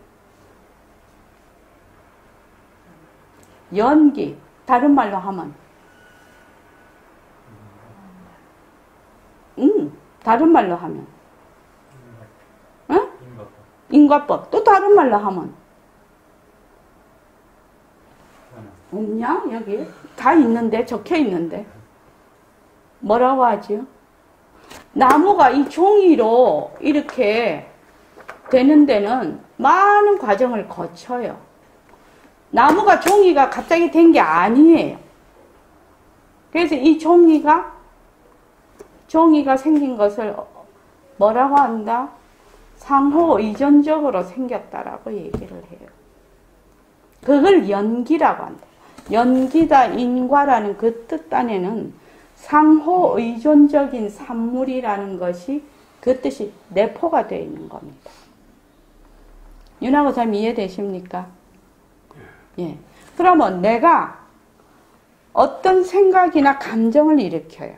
연기. 다른 말로 하면 다른 말로 하면 응? 인과법. 또 다른 말로 하면 없냐? 여기 다 있는데 적혀 있는데 뭐라고 하지요? 나무가 이 종이로 이렇게 되는 데는 많은 과정을 거쳐요. 나무가 종이가 갑자기 된 게 아니에요. 그래서 이 종이가 생긴 것을 뭐라고 한다? 상호 의존적으로 생겼다라고 얘기를 해요. 그걸 연기라고 한다. 연기다 인과라는 그 뜻 안에는 상호 의존적인 산물이라는 것이 그 뜻이 내포가 되어 있는 겁니다. 윤하고 참 이해되십니까? 예. 그러면 내가 어떤 생각이나 감정을 일으켜요.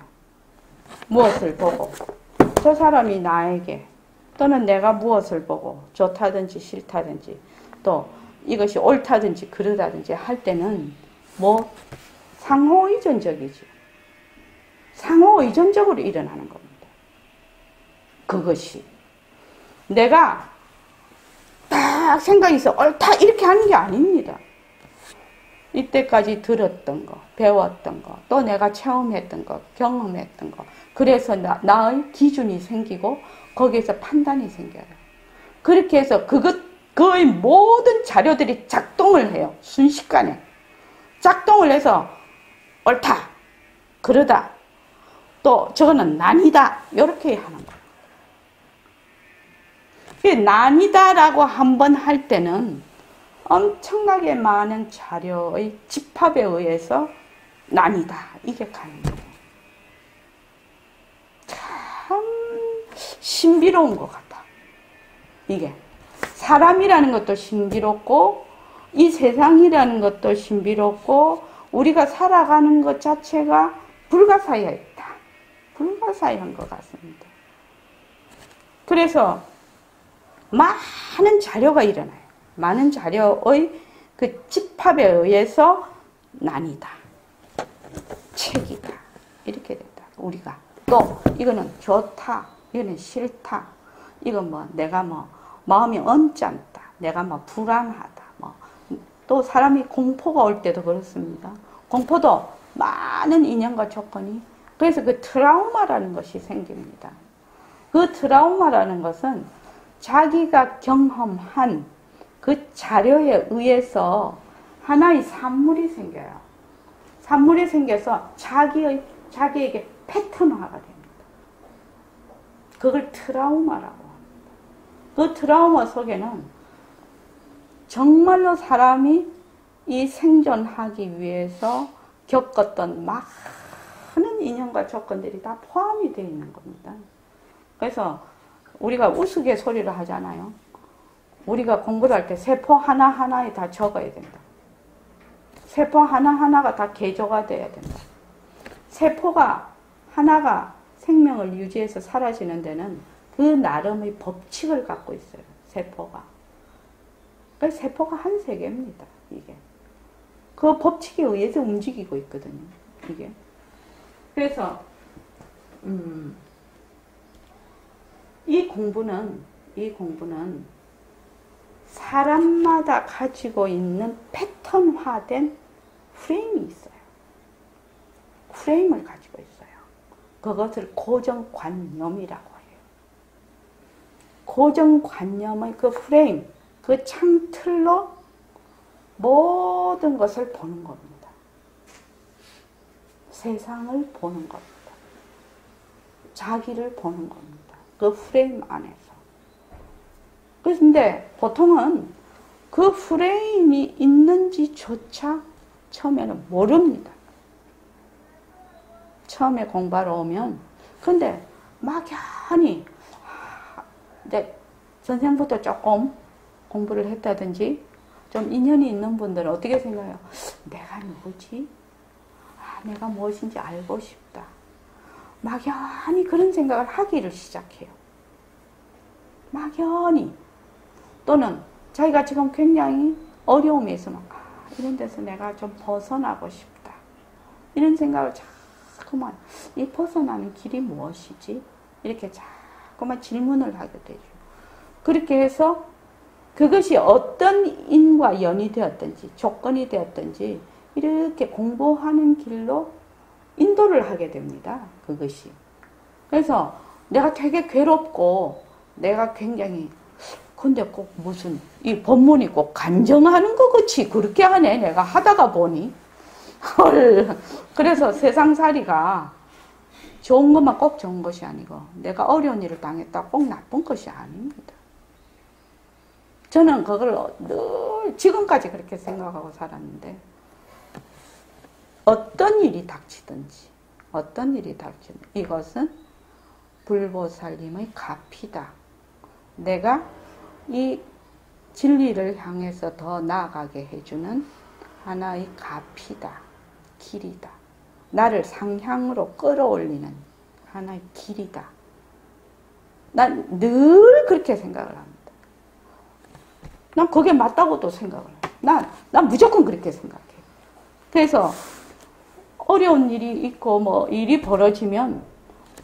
무엇을 보고 저 사람이 나에게 또는 내가 무엇을 보고 좋다든지 싫다든지 또 이것이 옳다든지 그르다든지 할 때는 뭐 상호의존적이죠. 상호의존적으로 일어나는 겁니다. 그것이 내가 딱 생각이 있어 옳다 이렇게 하는 게 아닙니다. 이때까지 들었던 거, 배웠던 거, 또 내가 체험했던 거, 경험했던 거 그래서 나의 기준이 생기고 거기에서 판단이 생겨요. 그렇게 해서 그의 모든 자료들이 작동을 해요. 순식간에. 작동을 해서 옳다, 그러다, 또 저거는 난이다 이렇게 하는 거예요. 난이다라고 한번 할 때는 엄청나게 많은 자료의 집합에 의해서 난이다 이게 가는 거예요. 참 신비로운 것 같아. 이게 사람이라는 것도 신비롭고 이 세상이라는 것도 신비롭고 우리가 살아가는 것 자체가 불가사의했다. 불가사의한 것 같습니다. 그래서 많은 자료가 일어나요. 많은 자료의 그 집합에 의해서 난이다. 책이다. 이렇게 된다. 우리가. 또 이거는 좋다. 이거는 싫다. 이건 뭐 내가 뭐 마음이 언짢다. 내가 뭐 불안하다. 뭐 또 사람이 공포가 올 때도 그렇습니다. 공포도 많은 인연과 조건이 그래서 그 트라우마라는 것이 생깁니다. 그 트라우마라는 것은 자기가 경험한 그 자료에 의해서 하나의 산물이 생겨요. 산물이 생겨서 자기에게 패턴화가 됩니다. 그걸 트라우마라고 합니다. 그 트라우마 속에는 정말로 사람이 이 생존하기 위해서 겪었던 많은 인연과 조건들이 다 포함이 되어 있는 겁니다. 그래서 우리가 우스갯소리를 하잖아요. 우리가 공부를 할 때 세포 하나하나에 다 적어야 된다. 세포 하나하나가 다 개조가 돼야 된다. 세포가 하나가 생명을 유지해서 사라지는 데는 그 나름의 법칙을 갖고 있어요. 세포가. 그래서 세포가 한 세계입니다. 이게. 그 법칙에 의해서 움직이고 있거든요. 이게. 그래서 이 공부는 사람마다 가지고 있는 패턴화된 프레임이 있어요. 프레임을 가지고 있어요. 그것을 고정관념이라고 해요. 고정관념의 그 프레임, 그 창틀로 모든 것을 보는 겁니다. 세상을 보는 겁니다. 자기를 보는 겁니다. 그 프레임 안에서. 그런데 보통은 그 프레임이 있는지조차 처음에는 모릅니다. 처음에 공부하러 오면. 근데 막연히 이제 선생부터 조금 공부를 했다든지 좀 인연이 있는 분들은 어떻게 생각해요? 내가 누구지? 내가 무엇인지 알고 싶다. 막연히 그런 생각을 하기를 시작해요. 막연히. 또는 자기가 지금 굉장히 어려움에 있으면 이런 데서 내가 좀 벗어나고 싶다. 이런 생각을 자꾸만 이 벗어나는 길이 무엇이지? 이렇게 자꾸만 질문을 하게 되죠. 그렇게 해서 그것이 어떤 인과 연이 되었든지 조건이 되었든지 이렇게 공부하는 길로 인도를 하게 됩니다. 그것이. 그래서 내가 되게 괴롭고 내가 굉장히 근데 꼭 무슨 이 법문이 꼭 간정하는 것 같이 그렇게 하네. 내가 하다가 보니. 헐. 그래서 세상살이가 좋은 것만 꼭 좋은 것이 아니고 내가 어려운 일을 당했다 꼭 나쁜 것이 아닙니다. 저는 그걸 늘 지금까지 그렇게 생각하고 살았는데 어떤 일이 닥치든지 이것은 불보살님의 값이다. 내가 이 진리를 향해서 더 나아가게 해주는 하나의 값이다. 길이다. 나를 상향으로 끌어올리는 하나의 길이다. 난 늘 그렇게 생각을 합니다. 난 그게 맞다고도 생각을 해요. 난 무조건 그렇게 생각해요. 그래서 어려운 일이 있고 뭐 일이 벌어지면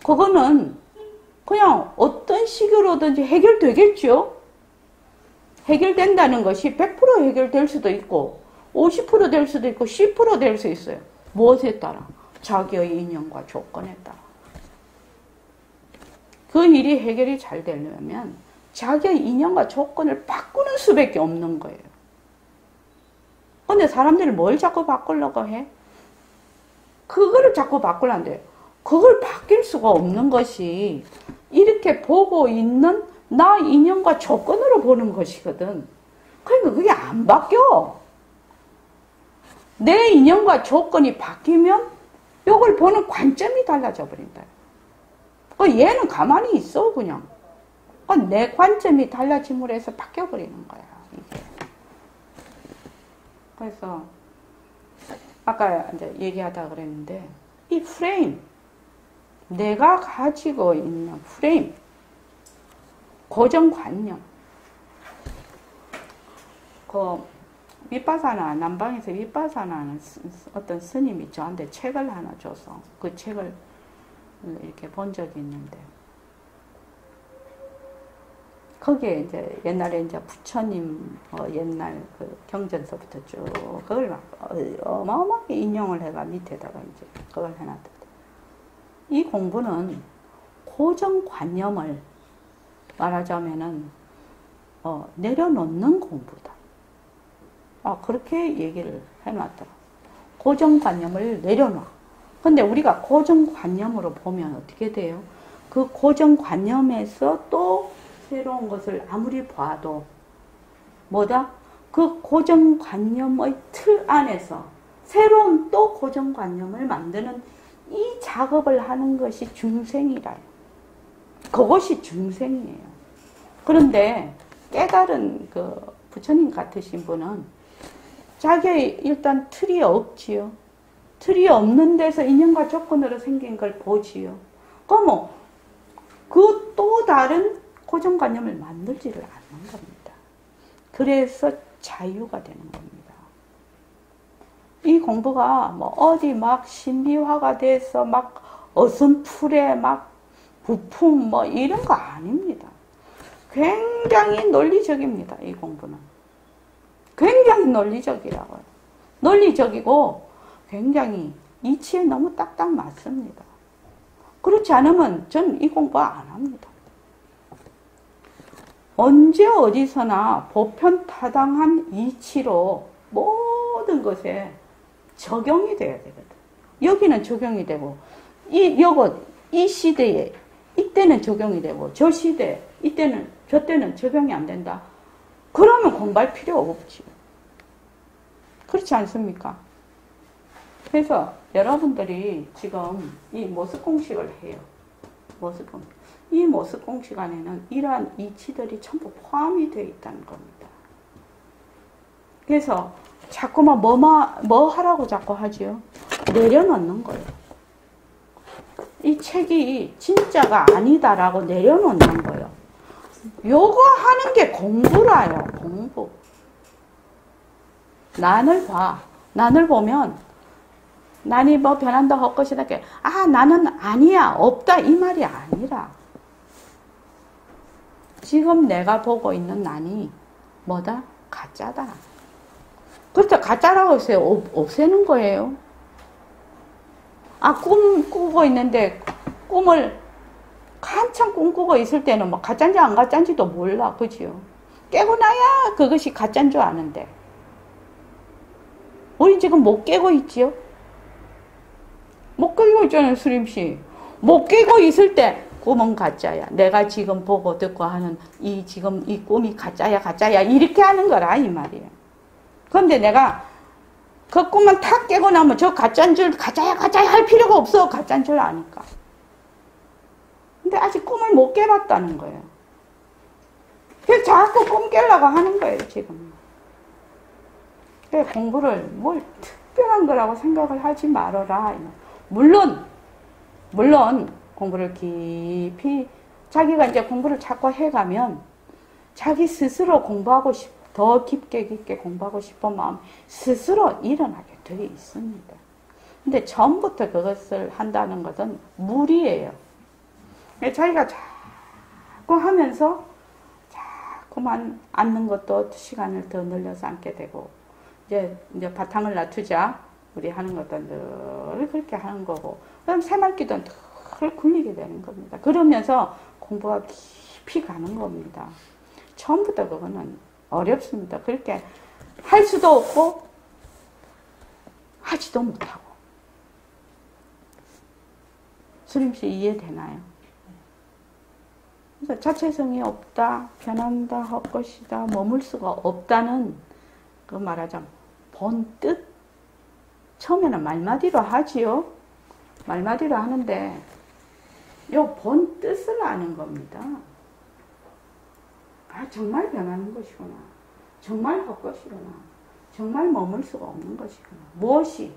그거는 그냥 어떤 식으로든지 해결되겠죠. 해결된다는 것이 100% 해결될 수도 있고 50% 될 수도 있고 10% 될 수 있어요. 무엇에 따라? 자기의 인연과 조건에 따라. 그 일이 해결이 잘 되려면 자기의 인연과 조건을 바꾸는 수밖에 없는 거예요. 근데 사람들이 뭘 자꾸 바꾸려고 해? 그거를 자꾸 바꾸려는데 그걸 바뀔 수가 없는 것이 이렇게 보고 있는 나 인연과 조건으로 보는 것이거든. 그러니까 그게 안 바뀌어. 내 인연과 조건이 바뀌면 이걸 보는 관점이 달라져 버린다. 얘는 가만히 있어 그냥. 내 관점이 달라짐으로 해서 바뀌어버리는 거야. 이게. 그래서 아까 이제 얘기하다 그랬는데 이 프레임, 내가 가지고 있는 프레임, 고정관념. 그 윗바사나 남방에서 윗바사나는 어떤 스님이 저한테 책을 하나 줘서 그 책을 이렇게 본 적이 있는데 거기에 이제 옛날에 이제 부처님 옛날 그 경전서부터 쭉 그걸 막 어마어마하게 인용을 해가 밑에다가 이제 그걸 해놨던데 이 공부는 고정관념을 말하자면은 내려놓는 공부다. 그렇게 얘기를 해놨더라. 고정관념을 내려놔. 근데 우리가 고정관념으로 보면 어떻게 돼요? 그 고정관념에서 또 새로운 것을 아무리 봐도 뭐다? 그 고정관념의 틀 안에서 새로운 또 고정관념을 만드는 이 작업을 하는 것이 중생이라요. 그것이 중생이에요. 그런데 깨달은 그 부처님 같으신 분은 자기의 일단 틀이 없지요. 틀이 없는 데서 인연과 조건으로 생긴 걸 보지요. 그럼 그 또 다른 고정관념을 만들지를 않는 겁니다. 그래서 자유가 되는 겁니다. 이 공부가 뭐 어디 막 신비화가 돼서 막 어슴풀에 막 부품 뭐 이런 거 아닙니다. 굉장히 논리적입니다. 이 공부는. 굉장히 논리적이라고요. 논리적이고 굉장히 이치에 너무 딱딱 맞습니다. 그렇지 않으면 전 이 공부 안 합니다. 언제 어디서나 보편타당한 이치로 모든 것에 적용이 돼야 되거든. 여기는 적용이 되고 이 시대에 이때는 적용이 되고 저 시대에 이때는 저 때는 적용이 안 된다. 그러면 공부할 필요 없지. 그렇지 않습니까? 그래서 여러분들이 지금 이 모습 공식을 해요. 모습 공식. 이 모습 공식 안에는 이러한 이치들이 전부 포함이 되어 있다는 겁니다. 그래서 자꾸만 뭐 하라고 자꾸 하지요? 내려놓는 거예요. 이 책이 진짜가 아니다라고 내려놓는 거예요. 요거 하는 게 공부라요, 공부. 난을 봐. 난을 보면, 난이 뭐 변한다 할 것이다. 나는 아니야, 없다, 이 말이 아니라. 지금 내가 보고 있는 난이 뭐다? 가짜다. 그렇죠. 가짜라고 해서 없애는 거예요. 꿈 꾸고 있는데, 꿈을 한참 꿈꾸고 있을 때는 뭐 가짜인지 안 가짜인지도 몰라. 그죠? 깨고 나야 그것이 가짜인 줄 아는데. 우리 지금 못 깨고 있지요? 못 깨고 있잖아요, 수림씨. 못 깨고 있을 때, 꿈은 가짜야. 내가 지금 보고 듣고 하는 지금 이 꿈이 가짜야, 가짜야. 이렇게 하는 거라, 이 말이에요. 그런데 내가 그 꿈만 탁 깨고 나면 저 가짜인 줄, 가짜야, 가짜야 할 필요가 없어. 가짜인 줄 아니까. 근데 아직 꿈을 못 깨봤다는 거예요. 그래서 자꾸 꿈 깨려고 하는 거예요, 지금. 그래서 공부를 뭘 특별한 거라고 생각을 하지 말아라. 물론 공부를 깊이, 자기가 이제 공부를 자꾸 해가면 자기 스스로 공부하고 더 깊게 공부하고 싶은 마음 스스로 일어나게 되어 있습니다. 근데 처음부터 그것을 한다는 것은 무리예요. 자기가 자꾸 하면서 자꾸만 앉는 것도 시간을 더 늘려서 앉게 되고, 이제 바탕을 낮추자 우리 하는 것도 늘 그렇게 하는 거고, 그럼 새말기도 늘 굴리게 되는 겁니다. 그러면서 공부가 깊이 가는 겁니다. 처음부터 그거는 어렵습니다. 그렇게 할 수도 없고 하지도 못하고. 수림씨 이해되나요? 그래서 자체성이 없다, 변한다, 할 것이다, 머물 수가 없다는 그 말하자면 본뜻. 처음에는 말마디로 하지요. 말마디로 하는데 요 본뜻을 아는 겁니다. 정말 변하는 것이구나. 정말 할 것이구나. 정말 머물 수가 없는 것이구나. 무엇이?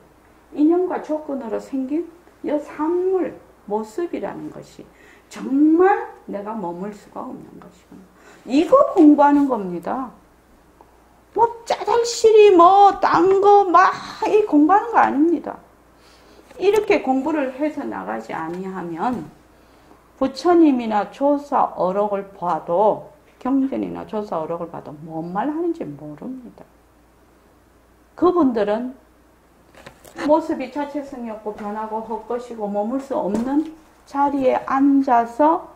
인연과 조건으로 생긴 이 산물, 모습이라는 것이 정말 내가 머물 수가 없는 것이구나. 이거 공부하는 겁니다. 뭐 짜잘시리 딴 거 이 공부하는 거 아닙니다. 이렇게 공부를 해서 나가지 아니하면 부처님이나 조사 어록을 봐도, 경전이나 조사 어록을 봐도 뭔 말 하는지 모릅니다. 그분들은 모습이 자체성이 없고 변하고 헛것이고 머물 수 없는 자리에 앉아서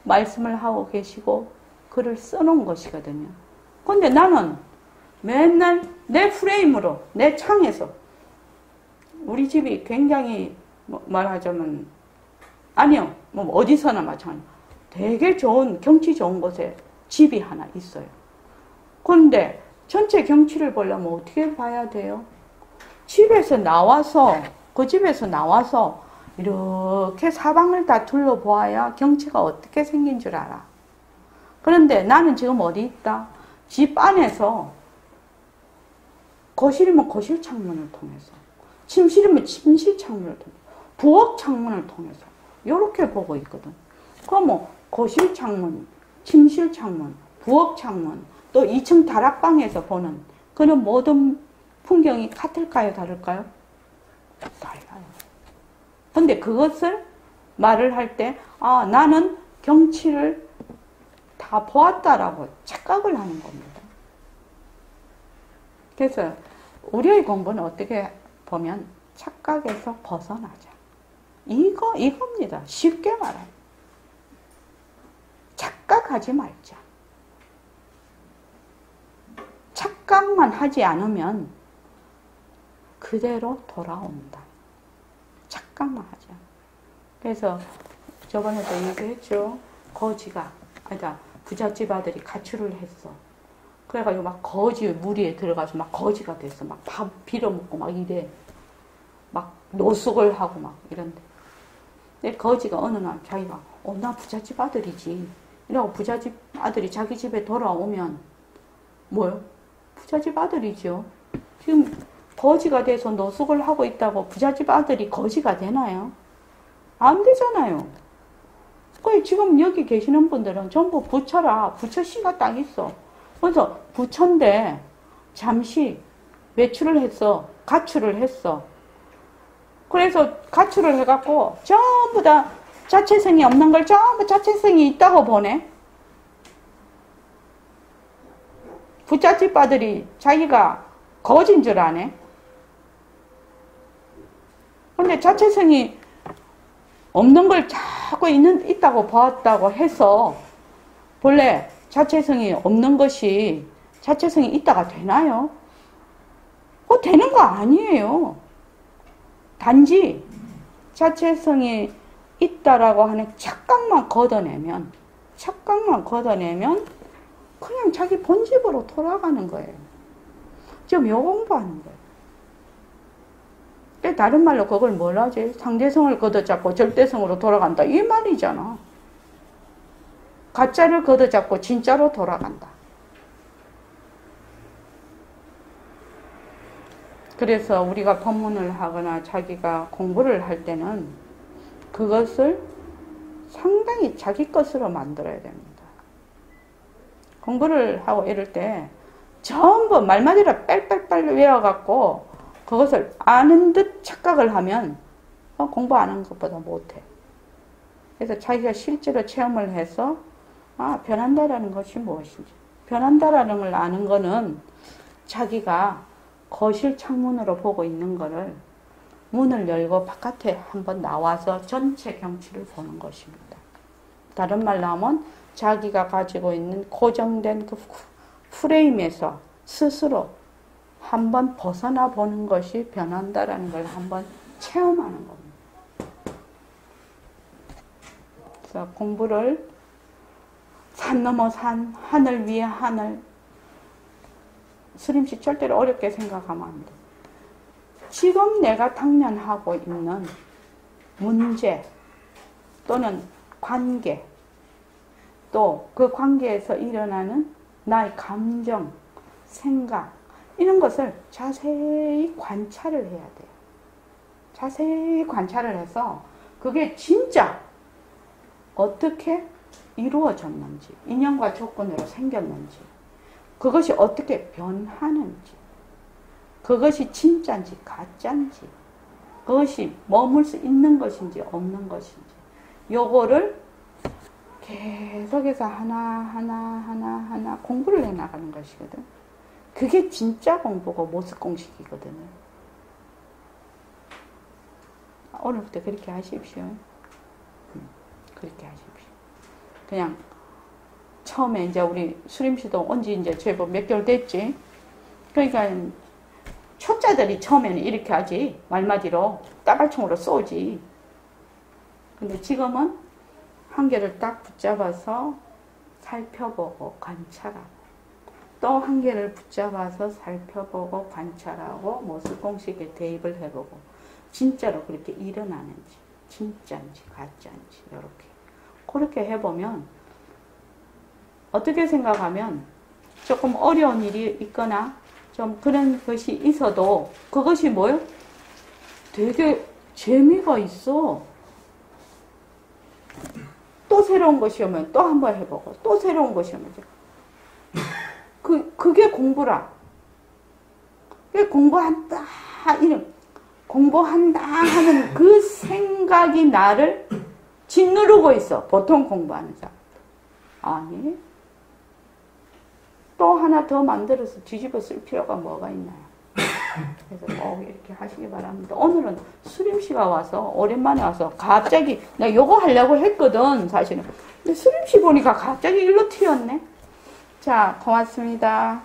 말씀을 하고 계시고 글을 써놓은 것이거든요. 근데 나는 맨날 내 프레임으로, 내 창에서, 우리 집이 굉장히 말하자면, 아니요, 어디서나 마찬가지, 되게 좋은, 경치 좋은 곳에 집이 하나 있어요. 그런데 전체 경치를 보려면 어떻게 봐야 돼요? 집에서 나와서, 그 집에서 나와서 이렇게 사방을 다 둘러보아야 경치가 어떻게 생긴 줄 알아. 그런데 나는 지금 어디 있다? 집 안에서, 거실이면 거실 창문을 통해서, 침실이면 침실 창문을 통해서, 부엌 창문을 통해서 이렇게 보고 있거든. 그럼 거실 창문, 침실 창문, 부엌 창문, 또 2층 다락방에서 보는 그런 모든 풍경이 같을까요? 다를까요? 달라요. 근데 그것을 말을 할 때, 나는 경치를 다 보았다라고 착각을 하는 겁니다. 그래서 우리의 공부는 어떻게 보면 착각에서 벗어나자. 이겁니다. 쉽게 말하면. 착각하지 말자. 착각만 하지 않으면 그대로 돌아온다. 착각만 하자. 그래서 저번에도 얘기했죠. 부잣집 아들이 가출을 했어. 그래가지고 막 거지 무리에 들어가서 막 거지가 됐어. 막 밥 빌어먹고 막 이래. 막 노숙을 하고 막 이런데. 근데 거지가 어느 날 자기가 나 부잣집 아들이지. 이러고 부잣집 아들이 자기 집에 돌아오면 뭐요? 부잣집 아들이죠. 지금 거지가 돼서 노숙을 하고 있다고 부잣집 아들이 거지가 되나요? 안 되잖아요. 그 지금 여기 계시는 분들은 전부 부처라. 부처 씨가 딱 있어. 그래서 부처인데 잠시 외출을 했어. 가출을 했어. 그래서 가출을 해갖고 전부 다 자체성이 없는 걸 전부 자체성이 있다고 보네. 부잣집아들이 자기가 거진 줄 아네. 근데 자체성이 없는 걸 자꾸 있다고 봤다고 해서 본래 자체성이 없는 것이 자체성이 있다가 되나요? 그거 되는 거 아니에요. 단지 자체성이 있다라고 하는 착각만 걷어내면 그냥 자기 본집으로 돌아가는 거예요. 지금 요 공부하는 거예요. 다른 말로 그걸 뭘 하지? 상대성을 걷어잡고 절대성으로 돌아간다. 이 말이잖아. 가짜를 걷어잡고 진짜로 돌아간다. 그래서 우리가 법문을 하거나 자기가 공부를 할 때는 그것을 상당히 자기 것으로 만들어야 됩니다. 공부를 하고 이럴 때 전부 말마디로 빨빨빨 외워갖고 그것을 아는 듯 착각을 하면 공부 안 한 것보다 못해. 그래서 자기가 실제로 체험을 해서 변한다라는 것이 무엇인지, 변한다라는 걸 아는 거는 자기가 거실 창문으로 보고 있는 거를 문을 열고 바깥에 한번 나와서 전체 경치를 보는 것입니다. 다른 말로 하면 자기가 가지고 있는 고정된 그 프레임에서 스스로 한번 벗어나 보는 것이 변한다라는 걸 한번 체험하는 겁니다. 그래서 공부를 산 넘어 산, 하늘 위에 하늘, 스님씨 절대로 어렵게 생각하면 안 돼. 지금 내가 당면하고 있는 문제 또는 관계, 또 그 관계에서 일어나는 나의 감정, 생각, 이런 것을 자세히 관찰을 해야 돼요. 자세히 관찰을 해서 그게 진짜 어떻게 이루어졌는지, 인연과 조건으로 생겼는지, 그것이 어떻게 변하는지, 그것이 진짜인지 가짜인지, 그것이 머물 수 있는 것인지 없는 것인지, 요거를 계속해서 하나 공부를 해나가는 것이거든. 그게 진짜 공부고 모습 공식이거든요. 오늘부터 그렇게 하십시오. 그렇게 하십시오. 그냥 처음에 이제 우리 수림씨도 온지 이제 제법 몇 개월 됐지. 그러니까 초짜들이 처음에는 이렇게 하지. 말마디로 따발총으로 쏘지. 근데 지금은 한 개를 딱 붙잡아서 살펴보고 관찰하고, 또 한 개를 붙잡아서 살펴보고 관찰하고 모습 공식에 대입을 해보고 진짜로 그렇게 일어나는지 진짜인지 가짜인지 이렇게 그렇게 해보면, 어떻게 생각하면 조금 어려운 일이 있거나 좀 그런 것이 있어도 그것이 뭐예요? 되게 재미가 있어. 또 새로운 것이 오면 또 한 번 해보고 또 새로운 것이 오면 그게 공부라. 그게 공부한다 하는 그 생각이 나를 짓누르고 있어. 보통 공부하는 사람. 아니, 또 하나 더 만들어서 뒤집어 쓸 필요가 뭐가 있나요? 그래서 꼭 이렇게 하시기 바랍니다. 오늘은 수림씨가 와서, 오랜만에 와서 갑자기 나 요거 하려고 했거든, 사실은. 근데 수림씨 보니까 갑자기 일로 튀었네. 자, 고맙습니다.